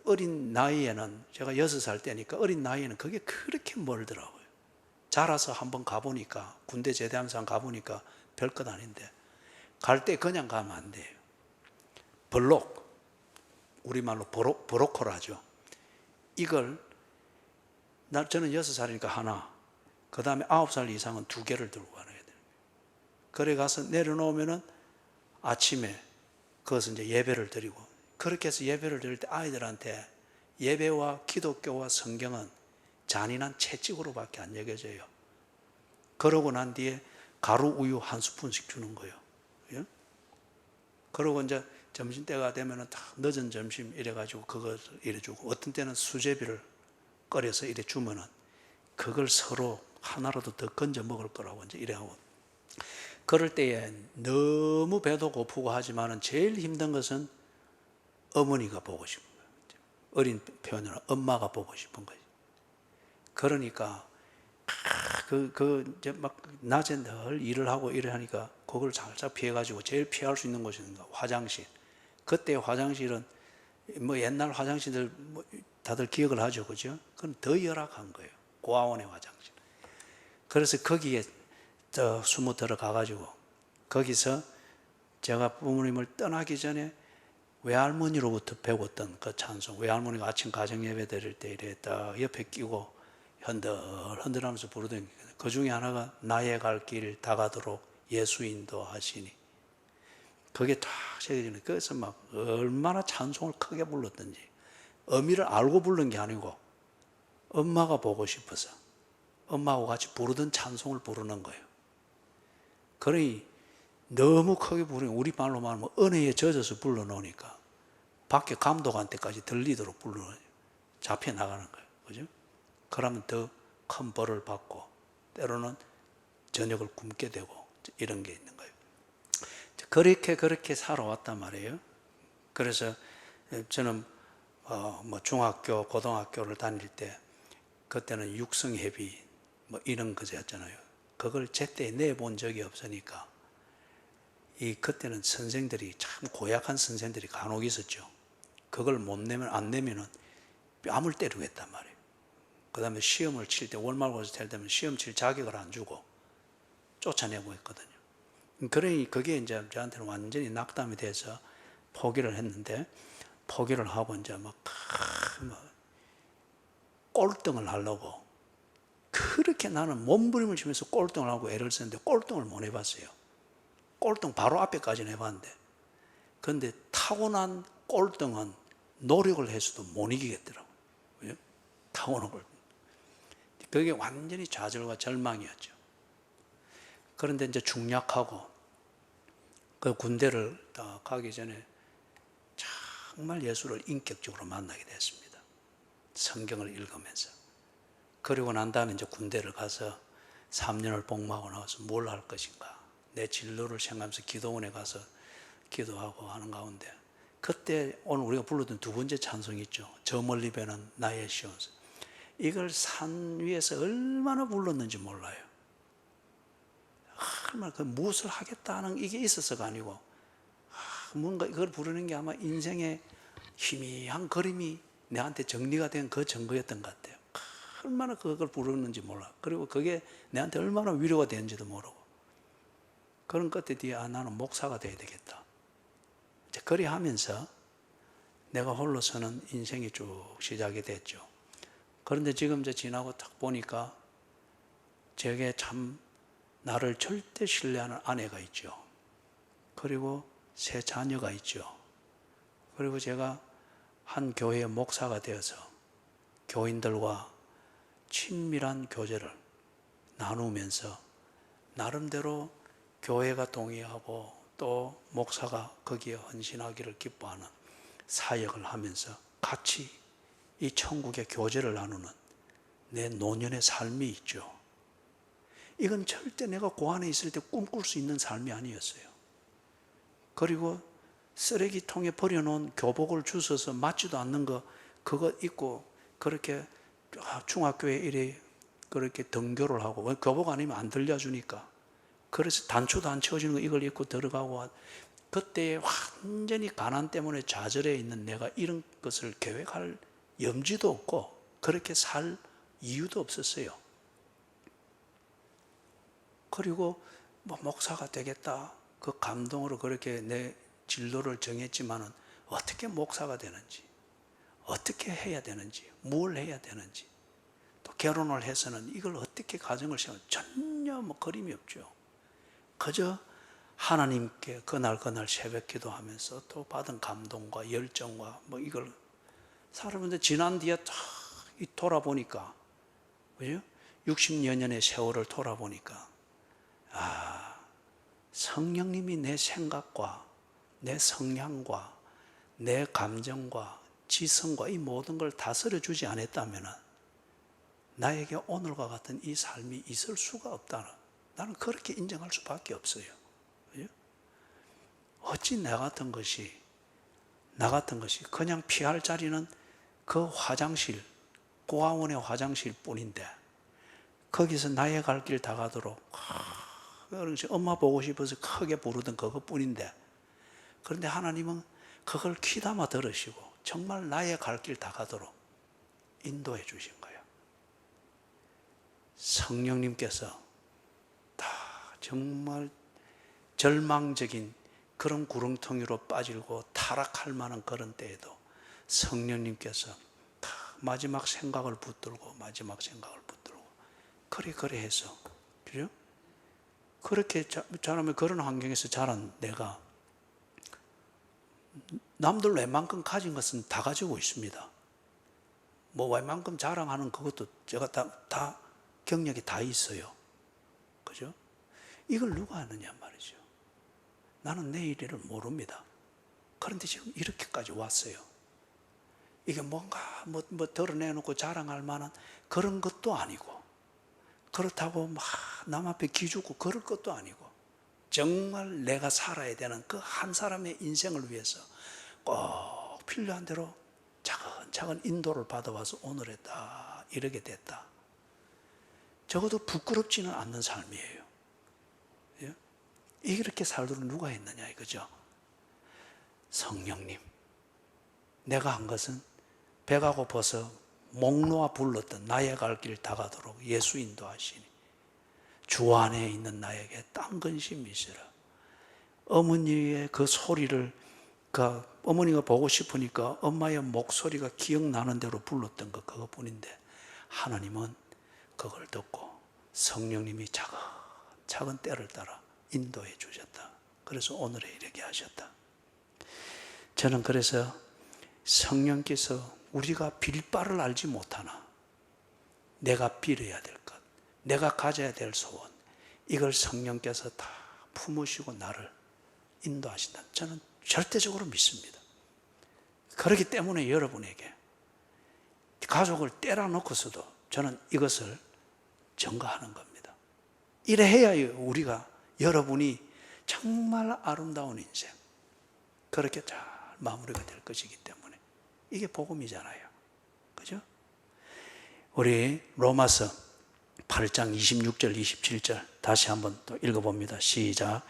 어린 나이에는 제가 6살 때니까 어린 나이에는 그게 그렇게 멀더라고요. 자라서 한번 가보니까 군대 제대하면서 한번 가보니까 별것 아닌데 갈 때 그냥 가면 안 돼요. 블록, 우리말로 브로콜하죠. 이걸 저는 6살이니까 하나, 그 다음에 9살 이상은 2개를 들고 가야 돼요. 그래 가서 내려놓으면은 아침에 그것은 이제 예배를 드리고, 그렇게 해서 예배를 드릴 때 아이들한테 예배와 기독교와 성경은 잔인한 채찍으로밖에 안 여겨져요. 그러고 난 뒤에 가루 우유 한 스푼씩 주는 거예요. 예? 그러고 이제 점심때가 되면은 다 늦은 점심 이래가지고 그것을 이래 주고, 어떤 때는 수제비를 끓여서 이래 주면은 그걸 서로 하나라도 더 건져 먹을 거라고 이제 이래 하고, 그럴 때에 너무 배도 고프고 하지만은 제일 힘든 것은 어머니가 보고 싶은 거예요. 어린 표현으로 엄마가 보고 싶은 거예요. 그러니까 이제 막 낮에 늘 일을 하고 일을 하니까 그걸 살짝 피해가지고 제일 피할 수 있는 곳이 화장실. 그때 화장실은 뭐 옛날 화장실들 뭐 다들 기억을 하죠, 그죠? 그건 더 열악한 거예요. 고아원의 화장실. 그래서 거기에 숨어 들어가가지고 거기서 제가 부모님을 떠나기 전에 외할머니로부터 배웠던 그 찬송, 외할머니가 아침 가정 예배 드릴 때 이래 딱 옆에 끼고 흔들흔들하면서 부르던 그 중에 하나가 나의 갈 길 다가도록 예수 인도하시니, 그게 딱 새겨지는. 그래서 막 얼마나 찬송을 크게 불렀던지, 의미를 알고 부른 게 아니고 엄마가 보고 싶어서 엄마하고 같이 부르던 찬송을 부르는 거예요. 그러니 너무 크게 부르니 우리 말로 말하면 은혜에 젖어서 불러놓으니까 밖에 감독한테까지 들리도록 불러 잡혀 나가는 거예요. 그죠? 그러면 더 큰 벌을 받고 때로는 저녁을 굶게 되고 이런 게 있는 거예요. 그렇게 살아왔단 말이에요. 그래서 저는 뭐 중학교, 고등학교를 다닐 때 그때는 육성회비 뭐 이런 거였잖아요. 그걸 제때 내본 적이 없으니까 그때는 선생들이 참 고약한 선생들이 간혹 있었죠. 그걸 못 내면 안 내면은 뺨을 때리고 했단 말이에요. 그 다음에 시험을 칠 때 월말고사 될 때면 시험 칠 자격을 안 주고 쫓아내고 했거든요. 그러니 그게 이제 저한테는 완전히 낙담이 돼서 포기를 했는데, 포기를 하고 이제 막 꼴등을 하려고 그렇게 나는 몸부림을 치면서 꼴등을 하고 애를 썼는데 꼴등을 못 해봤어요. 꼴등 바로 앞에까지는 해봤는데, 그런데 타고난 꼴등은 노력을 해서도 못 이기겠더라고요. 타고난 꼴등. 그게 완전히 좌절과 절망이었죠. 그런데 이제 중략하고 그 군대를 가기 전에 정말 예수를 인격적으로 만나게 됐습니다. 성경을 읽으면서. 그리고 난 다음에 이제 군대를 가서 3년을 복무하고 나와서 뭘 할 것인가, 내 진로를 생각하면서 기도원에 가서 기도하고 하는 가운데, 그때 오늘 우리가 불렀던 두 번째 찬송이 있죠. 저 멀리 배는 나의 시온. 이걸 산 위에서 얼마나 불렀는지 몰라요. 얼마나 무엇을 하겠다는 이게 있어서가 아니고 뭔가 이걸 부르는 게 아마 인생의 희미한 그림이 내한테 정리가 된 그 증거였던 것 같아요. 얼마나 그걸 부르는지 몰라. 그리고 그게 내한테 얼마나 위로가 되는지도 모르고, 그런 것들 뒤에 나는 목사가 돼야 되겠다. 이제 그리 하면서 내가 홀로서는 인생이 쭉 시작이 됐죠. 그런데 지금 이제 지나고 딱 보니까 제게 참 나를 절대 신뢰하는 아내가 있죠. 그리고 3 자녀가 있죠. 그리고 제가 한 교회의 목사가 되어서 교인들과 친밀한 교제를 나누면서 나름대로 교회가 동의하고 또 목사가 거기에 헌신하기를 기뻐하는 사역을 하면서 같이 이 천국의 교제를 나누는 내 노년의 삶이 있죠. 이건 절대 내가 고안에 있을 때 꿈꿀 수 있는 삶이 아니었어요. 그리고 쓰레기통에 버려놓은 교복을 주워서 맞지도 않는 거 그거 입고 그렇게 중학교에 이래 그렇게 등교를 하고, 교복 아니면 안 들려주니까 그래서 단추도 안 채워지는 거 이걸 입고 들어가고, 그때 완전히 가난 때문에 좌절해 있는 내가 이런 것을 계획할 염지도 없고 그렇게 살 이유도 없었어요. 그리고 뭐 목사가 되겠다 그 감동으로 그렇게 내 진로를 정했지만은 어떻게 목사가 되는지, 어떻게 해야 되는지, 뭘 해야 되는지, 또 결혼을 해서는 이걸 어떻게 가정을 세우는 전혀 뭐 그림이 없죠. 그저 하나님께 그날 새벽 기도하면서 또 받은 감동과 열정과 뭐 이걸 사람인데, 지난 뒤에 딱 돌아보니까, 그죠? 60여 년의 세월을 돌아보니까, 성령님이 내 생각과 내 성향과 내 감정과 지성과 이 모든 걸 다스려 주지 않았다면 나에게 오늘과 같은 이 삶이 있을 수가 없다. 나는 그렇게 인정할 수밖에 없어요. 그죠? 어찌 나 같은 것이 그냥 피할 자리는 그 화장실, 고아원의 화장실 뿐인데, 거기서 나의 갈 길 다 가도록 엄마 보고 싶어서 크게 부르던 그것뿐인데, 그런데 하나님은 그걸 귀담아 들으시고 정말 나의 갈 길 다 가도록 인도해 주신 거예요. 성령님께서 다 정말 절망적인 그런 구렁텅이로 빠지고 타락할 만한 그런 때에도 성령님께서 다 마지막 생각을 붙들고 그래 해서, 그죠? 그렇게 자라면 그런 환경에서 자란 내가 남들 웬만큼 가진 것은 다 가지고 있습니다. 뭐 웬만큼 자랑하는 그것도 제가 다 경력이 다 있어요. 그죠? 이걸 누가 아느냐 말이죠. 나는 내일을 모릅니다. 그런데 지금 이렇게까지 왔어요. 이게 뭔가 뭐 드러내놓고 자랑할 만한 그런 것도 아니고, 그렇다고 막 남 앞에 기죽고 그럴 것도 아니고, 정말 내가 살아야 되는 그 한 사람의 인생을 위해서 꼭 필요한 대로 차근차근 인도를 받아와서 오늘에 딱 이르게 됐다. 적어도 부끄럽지는 않는 삶이에요. 예? 이렇게 살도록 누가 했느냐 이거죠. 성령님, 내가 한 것은 배가 고파서 목 놓아 불렀던 나의 갈 길 다 가도록 예수 인도하시니 주 안에 있는 나에게 딴 근심이 있으라. 어머니의 그 소리를, 어머니가 보고 싶으니까 엄마의 목소리가 기억나는 대로 불렀던 것 그것뿐인데, 하나님은 그걸 듣고 성령님이 차근차근 때를 따라 인도해 주셨다. 그래서 오늘에 이르게 하셨다. 저는 그래서 성령께서 우리가 빌 바를 알지 못하나 내가 빌어야 될 것, 내가 가져야 될 소원, 이걸 성령께서 다 품으시고 나를 인도하신다. 저는 절대적으로 믿습니다. 그렇기 때문에 여러분에게 가족을 때려 놓고서도 저는 이것을 증거하는 겁니다. 이래 해야 우리가, 여러분이 정말 아름다운 인생 그렇게 잘 마무리가 될 것이기 때문에 이게 복음이잖아요. 그죠? 우리 로마서 8장 26절 27절 다시 한번 또 읽어봅니다. 시작.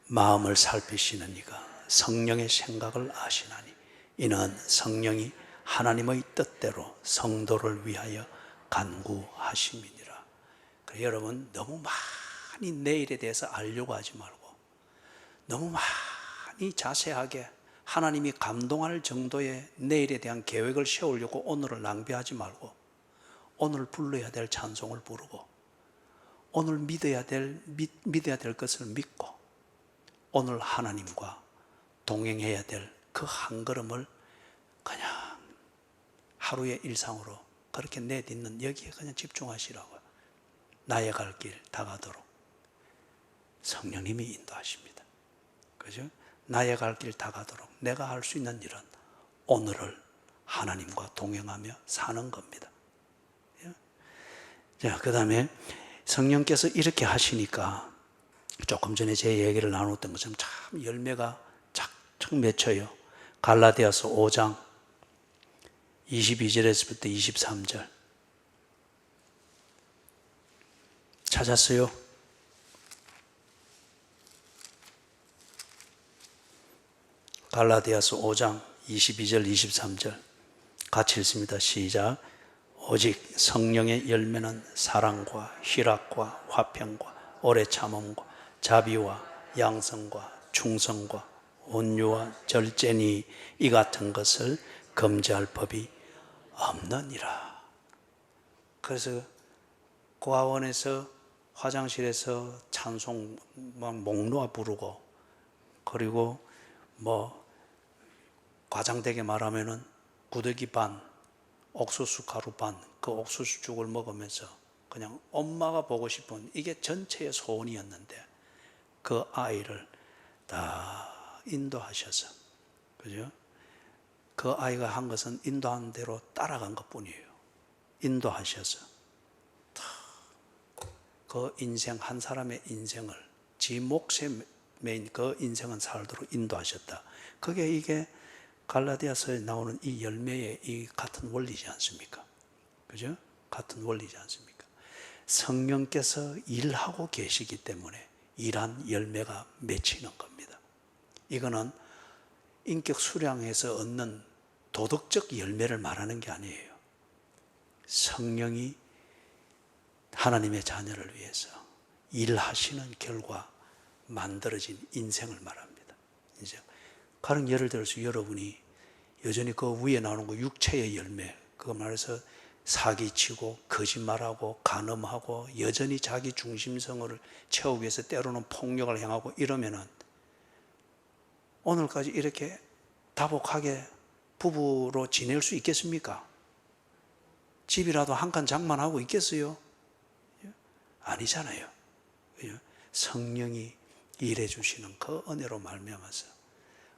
마음을 살피시는 이가 성령의 생각을 아시나니 이는 성령이 하나님의 뜻대로 성도를 위하여 간구하심이니라. 여러분, 너무 많이 내일에 대해서 알려고 하지 말고, 너무 많이 자세하게 하나님이 감동할 정도의 내일에 대한 계획을 세우려고 오늘을 낭비하지 말고, 오늘 불러야 될 찬송을 부르고, 오늘 믿어야 될 것을 믿고, 오늘 하나님과 동행해야 될 그 한 걸음을 그냥 하루의 일상으로 그렇게 내딛는 여기에 그냥 집중하시라고요. 나의 갈 길 다 가도록 성령님이 인도하십니다. 그죠? 나의 갈 길 다 가도록 내가 할 수 있는 일은 오늘을 하나님과 동행하며 사는 겁니다. 자, 그 다음에 성령께서 이렇게 하시니까 조금 전에 제 얘기를 나눴던 것처럼 참 열매가 착착 맺혀요. 갈라디아서 5장 22절에서부터 23절 찾았어요? 갈라디아서 5장 22절 23절 같이 읽습니다. 시작. 오직 성령의 열매는 사랑과 희락과 화평과 오래 참음과 자비와 양성과 충성과 온유와 절제니 이 같은 것을 금지할 법이 없느니라. 그래서 고아원에서 화장실에서 찬송 막 목 놓아 부르고, 그리고 뭐 과장되게 말하면은 구더기 반, 옥수수 가루 반, 그 옥수수죽을 먹으면서 그냥 엄마가 보고 싶은, 이게 전체의 소원이었는데 그 아이를 다 인도하셔서, 그죠? 그 아이가 한 것은 인도한 대로 따라간 것 뿐이에요. 인도하셔서 그 인생, 한 사람의 인생을 지 몫에 매인 그 인생은 살도록 인도하셨다. 그게 이게 갈라디아서에 나오는 이 열매의 이 같은 원리지 않습니까? 그죠? 같은 원리지 않습니까? 성령께서 일하고 계시기 때문에 일한 열매가 맺히는 겁니다. 이거는 인격 수량에서 얻는 도덕적 열매를 말하는 게 아니에요. 성령이 하나님의 자녀를 위해서 일하시는 결과 만들어진 인생을 말합니다. 인생. 가령 예를 들어서 여러분이 여전히 그 위에 나오는 거 육체의 열매, 그거 말해서 사기치고 거짓말하고 간음하고 여전히 자기 중심성을 채우기 위해서 때로는 폭력을 행하고 이러면은 오늘까지 이렇게 다복하게 부부로 지낼 수 있겠습니까? 집이라도 한 칸 장만하고 있겠어요? 아니잖아요. 성령이 일해 주시는 그 은혜로 말미암아서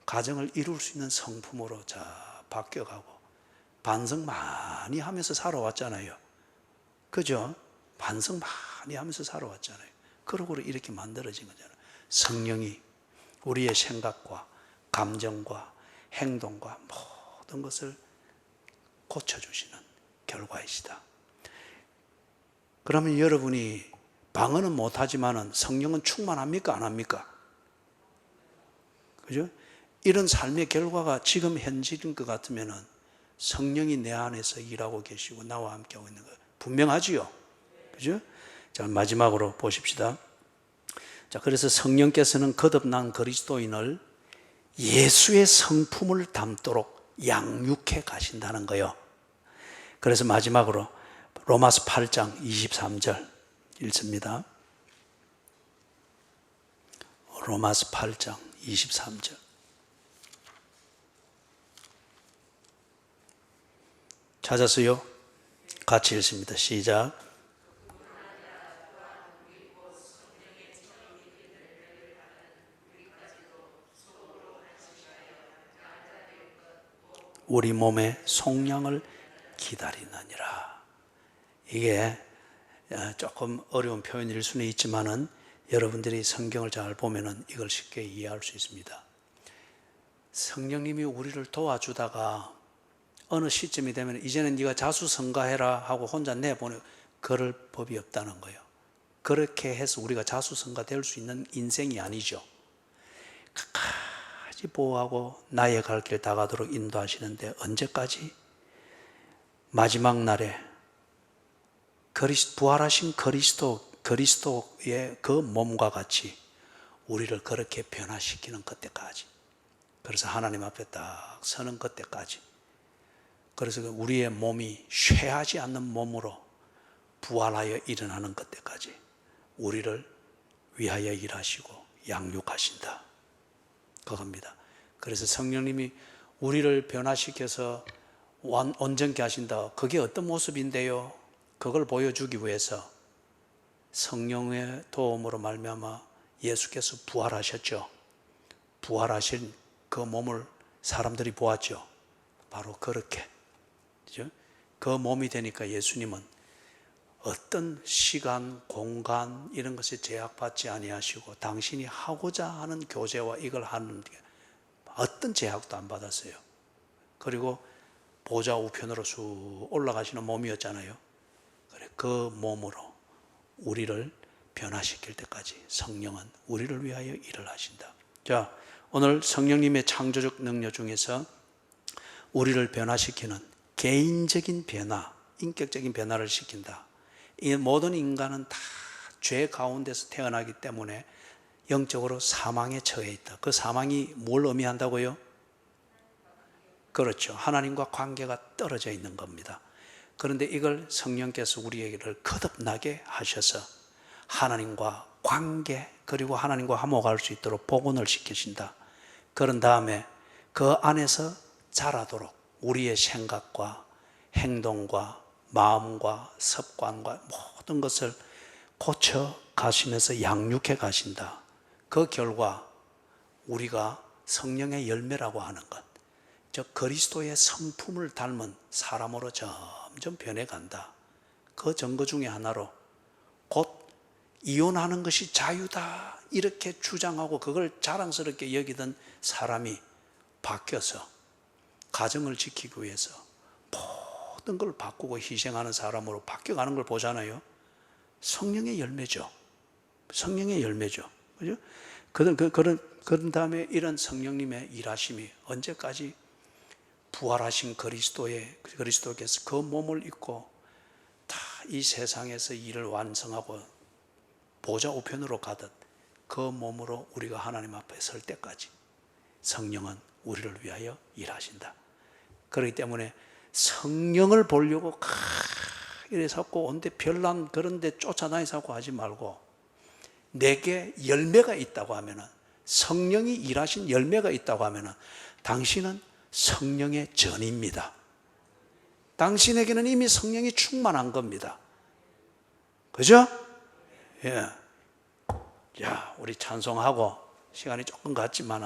가정을 이룰 수 있는 성품으로 자 바뀌어가고, 반성 많이 하면서 살아왔잖아요. 그죠? 반성 많이 하면서 살아왔잖아요. 그러고 이렇게 만들어진 거잖아요. 성령이 우리의 생각과 감정과 행동과 모든 것을 고쳐주시는 결과이시다. 그러면 여러분이 방언은 못하지만은 성령은 충만합니까? 안 합니까? 그죠? 이런 삶의 결과가 지금 현실인 것 같으면은 성령이 내 안에서 일하고 계시고 나와 함께하고 있는 거 분명하지요? 그죠? 자, 마지막으로 보십시다. 자, 그래서 성령께서는 거듭난 그리스도인을 예수의 성품을 담도록 양육해 가신다는 거예요. 그래서 마지막으로 로마서 8장 23절 읽습니다. 로마서 8장 23절. 찾았어요? 같이 읽습니다. 시작. 우리 몸의 속량을 기다리느니라. 이게 조금 어려운 표현일 수는 있지만은 여러분들이 성경을 잘 보면은 이걸 쉽게 이해할 수 있습니다. 성령님이 우리를 도와주다가 어느 시점이 되면 이제는 네가 자수성가해라 하고 혼자 내보내, 그럴 법이 없다는 거예요. 그렇게 해서 우리가 자수성가 될 수 있는 인생이 아니죠. 끝까지 보호하고 나의 갈 길 다 가도록 인도하시는데 언제까지? 마지막 날에 부활하신 그리스도의 그 몸과 같이 우리를 그렇게 변화시키는 그때까지. 그래서 하나님 앞에 딱 서는 그때까지. 그래서 우리의 몸이 쇠하지 않는 몸으로 부활하여 일어나는 그때까지 우리를 위하여 일하시고 양육하신다. 그겁니다. 그래서 성령님이 우리를 변화시켜서 온전케 하신다. 그게 어떤 모습인데요? 그걸 보여주기 위해서 성령의 도움으로 말미암아 예수께서 부활하셨죠. 부활하신 그 몸을 사람들이 보았죠. 바로 그렇게, 그죠? 그 몸이 되니까 예수님은 어떤 시간, 공간 이런 것에 제약받지 아니하시고 당신이 하고자 하는 교제와 이걸 하는 게 어떤 제약도 안 받았어요. 그리고 보좌 우편으로 쑥 올라가시는 몸이었잖아요. 그래, 그 몸으로 우리를 변화시킬 때까지 성령은 우리를 위하여 일을 하신다. 자, 오늘 성령님의 창조적 능력 중에서 우리를 변화시키는 개인적인 변화, 인격적인 변화를 시킨다. 이 모든 인간은 다 죄 가운데서 태어나기 때문에 영적으로 사망에 처해 있다. 그 사망이 뭘 의미한다고요? 그렇죠. 하나님과 관계가 떨어져 있는 겁니다. 그런데 이걸 성령께서 우리에게를 거듭나게 하셔서 하나님과 관계 그리고 하나님과 화목할 수 있도록 복원을 시키신다. 그런 다음에 그 안에서 자라도록 우리의 생각과 행동과 마음과 습관과 모든 것을 고쳐 가시면서 양육해 가신다. 그 결과 우리가 성령의 열매라고 하는 것, 즉 그리스도의 성품을 닮은 사람으로 점점 변해간다. 그 증거 중에 하나로 곧 이혼하는 것이 자유다 이렇게 주장하고 그걸 자랑스럽게 여기던 사람이 바뀌어서 가정을 지키기 위해서 모든 걸 바꾸고 희생하는 사람으로 바뀌어가는 걸 보잖아요. 성령의 열매죠. 성령의 열매죠. 그죠? 그런 다음에 이런 성령님의 일하심이 언제까지 부활하신 그리스도께서 그 몸을 입고 다 이 세상에서 일을 완성하고 보좌 우편으로 가듯 그 몸으로 우리가 하나님 앞에 설 때까지 성령은 우리를 위하여 일하신다. 그렇기 때문에 성령을 보려고 이래 자꾸 온데 별난 그런 데 쫓아다니서 하지 말고 내게 열매가 있다고 하면은 성령이 일하신 열매가 있다고 하면은 당신은 성령의 전입니다. 당신에게는 이미 성령이 충만한 겁니다. 그죠? 예. 자, 우리 찬송하고 시간이 조금 갔지만